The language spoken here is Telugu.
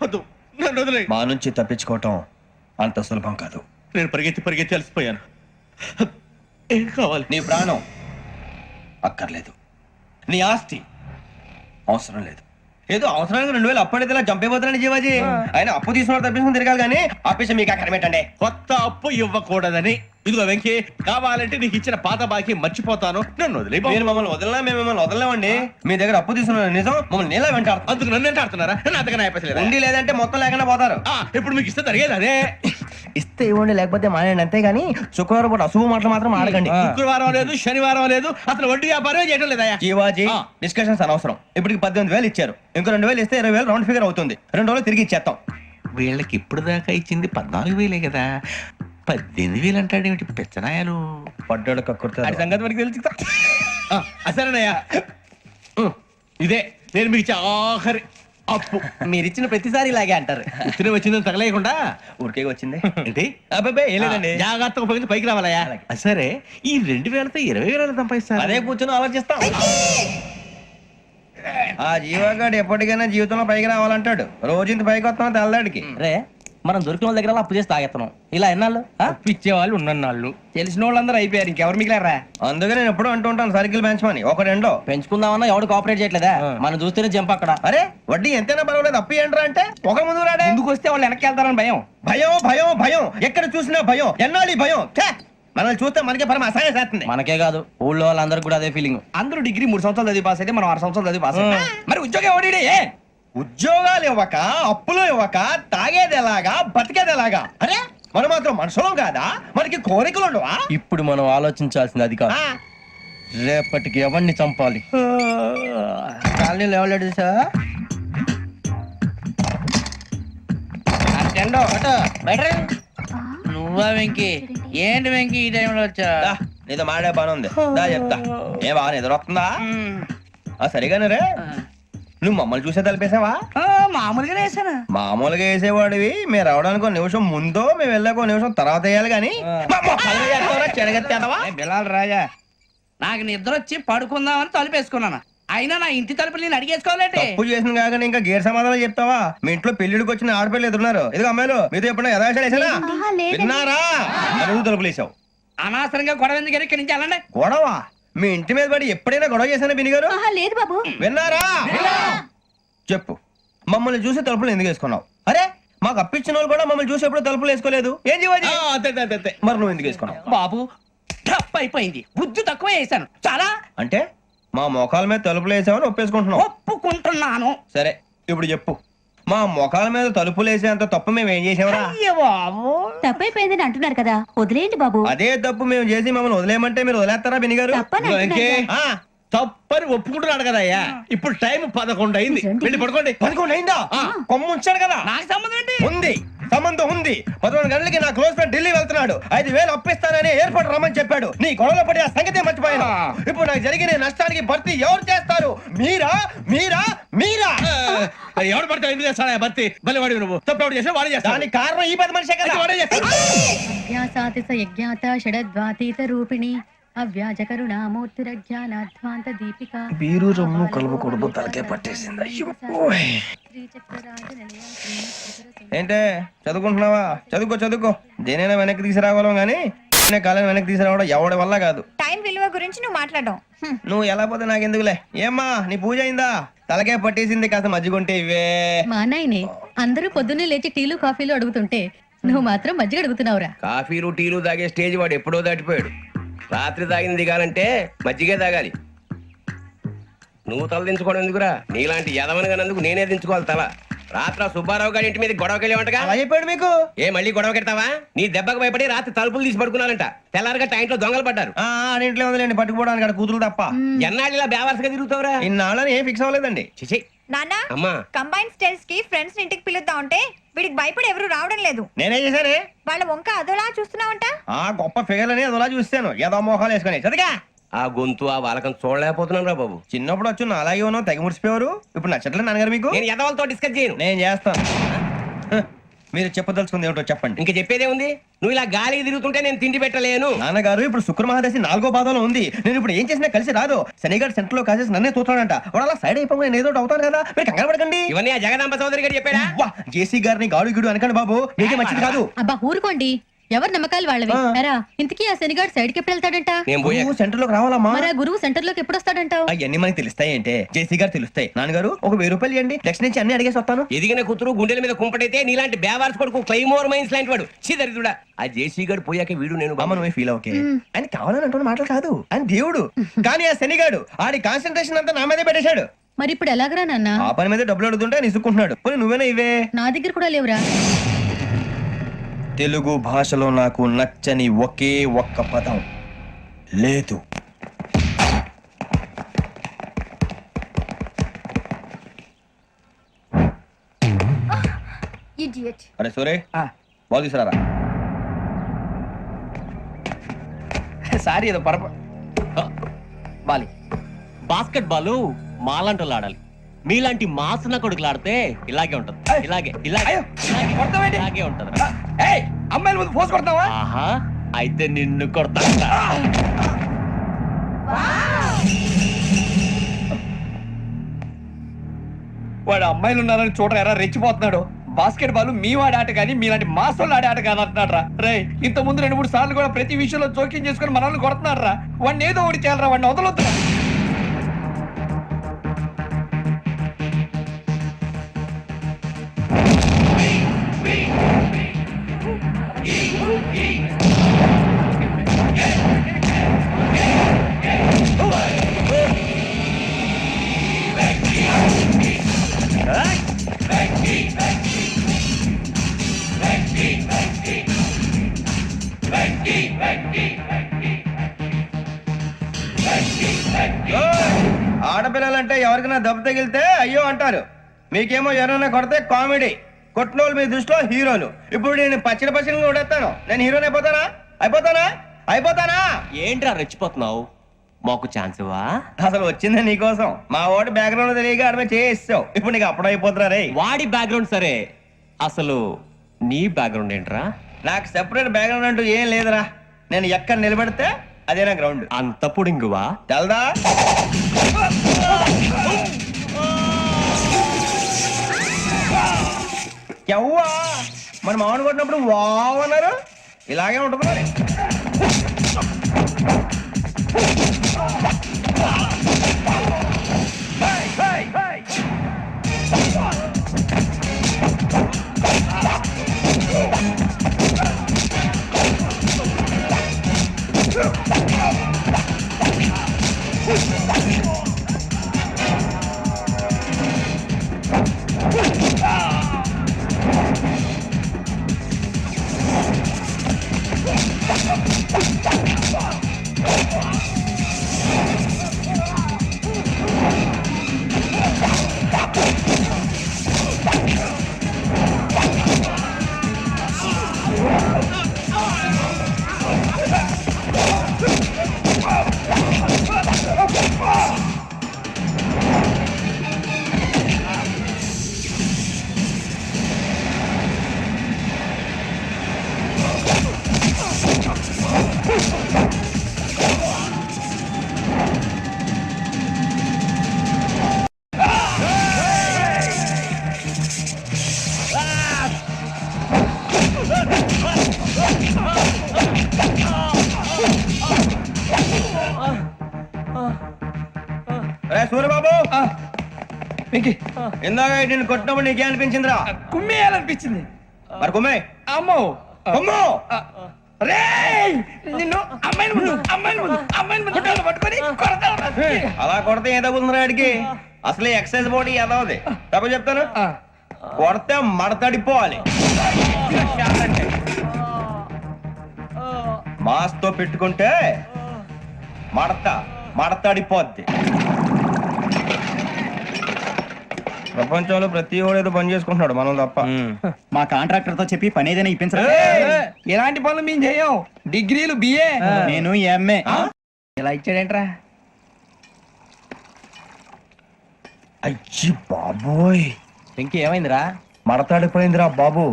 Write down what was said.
వద్దు, నన్ను వదిలే. మా నుంచి తప్పించుకోవటం అంత సులభం కాదు. నేను పరిగెత్తి అలసిపోయాను. ఏం కావాలి? నీ ప్రాణం అక్కర్లేదు, నీ ఆస్తి అవసరం లేదు. ఏదో అవసరానికి 2000 అప్పుడైతే ఇలా చంపేపోతున్నాను జీవాజీ. ఆయన అప్పు తీసుకున్న తప్పించుకుని తిరగాలి కానీ ఆపేసి మీకు అక్కడ పెట్టండి. కొత్త అప్పు ఇవ్వకూడదని. ఇదిగో వెంకీ, కావాలంటే నీకు ఇచ్చిన పాత బాకీ మర్చిపోతాను, నన్ను వదిలే. మీరు మమ్మల్ని వదలనా? మేము మిమ్మల్ని వదలలేమండి. మీ దగ్గర అప్పు తీసుకున్న నిజం మమ్మల్ని నీలా వెంటాడుతుంది. అందుకు నన్ను వెంటాడుతున్నారా? నన్ను అంతగా అయిపోలేదు. ఉండి లేదంటే మొత్తం లేకుండా పోతారు. ఇప్పుడు మీకు ఇస్తే జరిగేది అదే. ఇస్తే ఇవ్వండి, లేకపోతే మానేయండి, అంతేగాని శుక్రవారం పూట అశుభ మాటలు మాత్రం ఆడకండి. శుక్రవారం లేదు, శనివారం లేదు, అసలు వడ్డీ వ్యాపారమే చేయడం లేదా? జీవాజీ, డిస్కషన్స్ అనవసరం. ఇప్పటికి 18,000 ఇచ్చారు, ఇంకో 2,000 ఇస్తే 20,000 రౌండ్ ఫిగర్ అవుతుంది. 2 రోజులు తిరిగి ఇచ్చేస్తాం. వీళ్ళకి ఇప్పుడు దాకా ఇచ్చింది 14,000 కదా, 18,000 అంటాడేమిటి పెచ్చనాయాలు? పడ్డాడు కక్కుర్తాడు. సంగతి మనకి తెలుసు. అసలేనయ్యా, ఇదే నేను మీకు ఇచ్చే ఆఖరి అప్పు. మీరిచ్చిన ప్రతిసారి ఇలాగే అంటారు. ఇతనే వచ్చిందని తగలేయకుండా ఊరికే వచ్చింది ఏంటి? అబ్బాయి ఏం లేదండి, జాగ్రత్తగా ఉపయోగించి పైకి రావాలయ్యా. సరే, ఈ 2,000తో 20,000 సంపాదిస్తారు. అదే కూర్చొని ఆలోచిస్తాం. ఆ జీవగాడు ఎప్పటికైనా జీవితంలో పైకి రావాలంటాడు. రోజు ఇంత పైకి వస్తాం తెల్లడికి. రే, మనం దొరికిన వాళ్ళ దగ్గర అప్పు చేసి తాగెత్తనం. ఇలా ఎన్నాళ్ళు అప్పు ఇచ్చేవాళ్ళు ఉన్నన్నాళ్ళు తెలిసిన వాళ్ళందరూ అయిపోయారు, ఇంకెవరు మిగిలారా? అందుకే నేను ఎప్పుడు అంటూ ఉంటాను సర్కిల్ బెంచ్ మని ఒక రెండో పెంచుకుందామన్నా ఎవడు కోఆపరేట్ చేయట్లేదా? మనం చూస్తేనే జంప్ అక్కడ. అరే వడ్డీ ఎంతైనా పర్వాలేదు, అప్పు ఏంట్రా అంటే ఒక ముందు రాడే. ముందుకు వస్తే వాళ్ళు వెనక్కి వెళ్తారని భయం. భయం భయం భయం, ఎక్కడ చూసినా భయం. ఎన్నాళ్ళు ఈ భయం? మనల్ని చూస్తే మనకే పరమ అసహాయం చేస్తుంది. మనకే కాదు, ఊళ్ళో వాళ్ళందరూ కూడా అదే ఫీలింగ్. అందరూ డిగ్రీ 3 సంవత్సరాలు చదివి పాస్ అయితే మనం 6 సంవత్సరాలు చదివి పాస్. మరి ఉద్యోగం ఎవడి? ఉద్యోగాలు ఇవ్వక, అప్పులు ఇవ్వక, తాగేది ఎలాగా, బతికేది ఎలాగా? అరే మనం మాత్రం మనుషులం కాదా? మనకి కోరికలు ఉండవా? ఇప్పుడు మనం ఆలోచించాల్సింది అది కాదు, రేపటికి ఎవరిని చంపాలి. కాలనీలో ఎవరు సార్? నువ్వా వెంకీ? ఏంటి వెంకీ ఈ టైంలో వచ్చా? నీతో మాడే పని ఉంది, దా చెప్తా. ఏ బాగా నిద్రొస్తుందా? సరిగానే రే, నువ్వు మమ్మల్ని చూసే తలిపేసావా? మామూలుగానే వేసాను. మామూలుగా వేసేవాడివి. మేము రావడానికి 1 నిమిషం ముందో, మేము వెళ్ళాక 1 నిమిషం తర్వాత వేయాలి కానీ బిలాల్ రాజా, నాకు నిద్ర వచ్చి పడుకుందామని తలుపేసుకున్నాను. అయినా నా ఇంటి తలుపులు నేను అడిగేసుకోవాలంటే తప్పు చేసిన కాక ఇంకా గేర్ సమాధానం చెప్తావా? మీ ఇంట్లో పెళ్లిడికి వచ్చిన ఆడపిల్లలు ఎదురున్నారు. ఇదిగో అమ్మాయిలు, మీతో ఎప్పుడైనా యథాశాలు వేసానా? విన్నారా? అడుగు తలుపులు వేసావు. అనవసరంగా గొడవ ఎందుకు ఇక్కడి నుంచి వెళ్ళండి. గొడవ? మీ ఇంటి మీద పడి ఎప్పుడైనా గొడవ చేశానా బినిగారు? లేదు బాబు. విన్నారా? చెప్పు, మమ్మల్ని చూసి తలుపులు ఎందుకు వేసుకున్నావు? అరే మాకు అప్పించిన వాళ్ళు కూడా మమ్మల్ని చూసి ఎప్పుడు తలుపులు వేసుకోలేదు. ఏం చేయాలి? మరి నువ్వు ఎందుకు వేసుకున్నావు? బాబు టప్ అయిపోయింది, బుద్ధి తక్కువ వేసాను చాలా. అంటే మా మోకాల మీద తలుపులు వేసామని ఒప్పేసుకుంటున్నావు? ఒప్పుకుంటున్నాను. సరే ఇప్పుడు చెప్పు, మా మొఖాల మీద తలుపులు వేసేంత తప్పు మేము ఏం చేసామరా? తప్పైపోయిందని అంటున్నారు కదా, వదిలేయండి బాబు. అదే తప్పు మేము చేసి మమ్మల్ని వదిలేయమంటే మీరు వదిలేస్తారా బినిగారు? తప్పని ఒప్పుకుంటున్నాడు కదా అయ్యా. ఇప్పుడు టైం 11 అయింది, వెళ్ళి పడుకోండి. 11 అయిందా? కొమ్ము ఉంచాడు కదా. నాకు సంబంధం ఏంటి? ఉంది, సంబంధం ఉంది. 11 గంటలకి నా క్లోజ్ ఫ్రెండ్ ఢిల్లీ వెళ్తున్నాడు. 5,000 అప్పిస్తానని ఎయిర్పోర్ట్ రమ్మని చెప్పాడు. నీ గొడవలో పడి ఆ సంగతి మర్చిపోయాను. ఇప్పుడు నాకు జరిగిన నష్టానికి భర్తీ ఎవరు చేస్తారు? మీరా మీరా మీరా? ఎవడు పడితే ఎందుకు చేస్తాడా భర్తీ? మళ్ళీ వాడి నువ్వు తప్పు చేసా వాడు చేస్తా. దానికి కారణం ఈ 10 మనిషే కదా. వాడే బీరు రమ్ము కలుపుకూడదు, తలకే పట్టేసింది. ఏంటే చదువుకుంటున్నావా? చదువుకో చదువుకో. దేనైనా వెనక్కి తీసుకురావాలం గానీ కాలం వెనక్కి తీసుకురావడం ఎవడి వల్ల కాదు. టైం విలువ గురించి నువ్వు మాట్లాడడం. నువ్వు ఎలా పోతే నాకెందుకులే. ఏమ్మా నీ పూజ అయిందా? తలకే పట్టేసింది, కాస్త మజ్జిగుంటే ఇవే. మా నాయనే అందరూ పొద్దున్నే లేచి టీలు కాఫీలు అడుగుతుంటే నువ్వు మాత్రం మజ్జిగ అడుగుతున్నావురా. కాఫీలు టీలు తాగే స్టేజ్ వాడు ఎప్పుడో దాటిపోయాడు. రాత్రి తాగింది దిగాలంటే మజ్జిగే తాగాలి. నువ్వు తల దించుకోవడం ఎందుకురా? నీలాంటి యదవనగానందుకు నేనే దించుకోవాలి తల. రాత్రి సుబ్బారావు గారి ఇంటి మీద గొడవకెళ్ళేవంటగా. అలా చెప్పాడు మీకు? ఏ మళ్ళీ గొడవ కెడతావా? నీ దెబ్బకు భయపడి రాత్రి తలుపులు తీసి పడుకున్నారంట. తెల్లారగా టైంట్లో దొంగలు పడ్డారు. ఇంట్లో ఉందిలేండి, పట్టుకుపోవడానికి అక్కడ కూతురు తప్ప. ఎన్నాళ్ళు ఇలా బేవర్సగా తిరుగుతావురా? ఇన్నాళ్ళని ఏం ఫిక్స్ అవ్వలేదండి. చిచి నాన్న, అమ్మా, కంబైన్ స్టైల్స్ కి ఫ్రెండ్స్ ఇంటికి పిలుద్దాం అంటే వీడికి భయపడి ఎవరు రావడం లేదు. నేనేం చేశానే? వాళ్ళ వంక అదోలా చూస్తున్నావంట. గొప్ప ఫిగర్ అని అదోలా చూస్తాను, ఏదో మోహాలు వేసుకొని. చదిగా ఆ గొంతు ఆ వాలకం చూడలేకపోతున్నాను రా బాబు. చిన్నప్పుడు వచ్చి నా అలాగే ఉన్నావు, తెగ ముడిచిపోయారు. ఇప్పుడు నచ్చట్లేదు నాన్నగారు మీకు? నేను యదవలతో డిస్కస్ చేయను. నేను చేస్తాను. మీరు చెప్పదలుచుకుంది ఏమిటో చెప్పండి. ఇంక చెప్పేదే ఉంది. నువ్వు ఇలా గాలికి తిరుగుతుంటే నేను తిండి పెట్టలేను. నాన్నగారు ఇప్పుడు శుక్ర మహాదశి 4వ పాదంలో ఉంది. నేను ఇప్పుడు ఏం చేసినా కలిసి రాదు. శనిగారు సెంటర్ లో కాసేసి నన్నే చూస్తాడంట. వాడు అలా సైడ్ అయిపోయి నేను ఏదో ఒకటి అవుతాను కదా, మీరు కంగారు పడకండి. ఇవన్నీ ఆ జగదాంబ చౌదరి గారు చెప్పాడా? జేసీ గారిని గాడు గిడు అనకండి బాబు, మీకే మంచిది కాదు. అబ్బా ఊరుకోండి, ఎవరి నమ్మకాలు వాళ్ళవి. ఎరా ఇంతకీ ఆ శనిగాడు సైడ్ కి ఎప్పుడు వెళ్తాడంట? నేను పోయా. నువ్వు సెంటర్ లోకి రావాలమ్మా. మరి ఆ గురువు సెంటర్ లోకి ఎప్పుడు వస్తాడంటావు? అవన్నీ మనకి తెలుస్తాయి అంటే జేసీ గారు తెలుస్తాయి. నాన్నగారు ఒక 1000 రూపాయలు ఇవ్వండి, నెక్స్ట్ నుంచి అన్ని అడిగేసి వస్తాను. ఎదిగిన కూతురు గుండెల మీద కుంపటైతే నీలాంటి బేవార్స్ కొడుకు క్లైమోర్ మైన్స్ లాంటి వాడు చీదరిదుడా. ఆ జేసీ గారు పోయాక వీడు నేను అమ్మ నువ్వే ఫీల్ ఓకే. ఆయన కావాలని అంటున్న మాటలు కాదు, ఆయన దేవుడు. కానీ ఆ శనిగాడు ఆడి కాన్సన్ట్రేషన్ అంతా నా మీదే పెట్టేశాడు. మరి ఇప్పుడు ఎలాగరా నాన్న? ఆ పని మీద డబ్బులు అడుగుతుంటే నిసుక్కుంటున్నాడు. పోనీ నువ్వేనా ఇవే? నా దగ్గర కూడా లేవురా. తెలుగు భాషలో నాకు నచ్చని ఒకే ఒక్క పదం లేదు. అరే సూరే, బాల్ తీసుకురారా. సారీ ఏదో బాలి. బాస్కెట్ బాల్ మాలాంటి ఆడాలి. మీలాంటి మాసన కొడుకులు ఆడితే ఇలాగే ఉంటది. ఇలాగే ఇలాగే ఇలాగే ఇలాగే ఉంటది. అమ్మాయిల ముందు ఫోర్స్ కొడతావా? ఆహా, అయితే నిన్ను కొడతా. వాడు అమ్మాయిలు ఉన్నారని చూడరా ఎరా రెచ్చిపోతున్నాడు. బాస్కెట్ బాల్ మీ వాడి ఆట కానీ మీలాంటి మాసోళ్ళు ఆడే ఆట కాదు అంటున్నాడు రా. రే ఇంత ముందు 2-3 సార్లు కూడా ప్రతి విషయంలో జోక్యం చేసుకుని మనల్ని కొడుతున్నాడు రా. వాడిని ఏదో ఒకటి చేయాలరా, వాడిని వదలొద్దురా. ఆడపిల్లలంటే ఎవరికైనా దెబ్బ తగిలితే అయ్యో అంటారు. మీకేమో ఎవరైనా కొడితే కామెడీ. కొట్టినోళ్ళు మీ దృష్టిలో హీరోలు. ఇప్పుడు నేను పచ్చడి కొడేస్తాను. నేను హీరోని అయిపోతానా? అయిపోతానా? ఏంట్రా రెచ్చిపోతున్నావు? మాకు ఛాన్స్ ఇవ్వా? అసలు వచ్చింది నీకోసం. మా ఓటు బ్యాక్గ్రౌండ్ తెలియక అడమే చేసావు. ఇప్పుడు నీకు అప్పుడు అయిపోతున్నా రే. వాడి బ్యాక్గ్రౌండ్ సరే, అసలు నీ బ్యాక్గ్రౌండ్ ఏంట్రా? నాకు సెపరేట్ బ్యాక్గ్రౌండ్ అంటూ ఏం లేదురా. నేను ఎక్కడ నిలబెడితే అదే నా గ్రౌండ్. అంత పుడింగువా? తెల్దా? ఎవ్వా మన మామిడి కొట్టినప్పుడు వావ్ అన్నారు. ఇలాగే ఉంటుంది మరి. సూర్యబాబు, ఇందాక నేను కొట్టినప్పుడు నీకే అనిపించిందిరా? కుమ్మేయాలనిపించింది. మరి కుమ్మే. అమ్మో కుమ్ము. నిన్ను అమ్మాయిని ముందు పట్టుకొని కొడతాను. అలా కొడితే ఏ తగ్గుతుందిరా ఆడికి? అసలే ఎక్సర్సైజ్ బాడీ ఏదవుది. తప్ప చెప్తాను, కొడితే మడతడిపోవాలి. మాస్తో పెట్టుకుంటే మడతడిపోద్ది. ప్రపంచంలో ప్రతి వాడు ఏదో పని చేసుకుంటున్నాడు, మనం తప్ప. మా కాంట్రాక్టర్ తో చెప్పి పని ఏదైనా ఇప్పించరా? ఎలాంటి పనులు మేము చేయం. డిగ్రీలు బిఏ, నేను ఎంఏ. ఇలా ఇచ్చాడేంట్రా? అయ్యి బాబోయ్, ఇంకేమైందిరా? మడతాడిపోయిందిరా బాబు.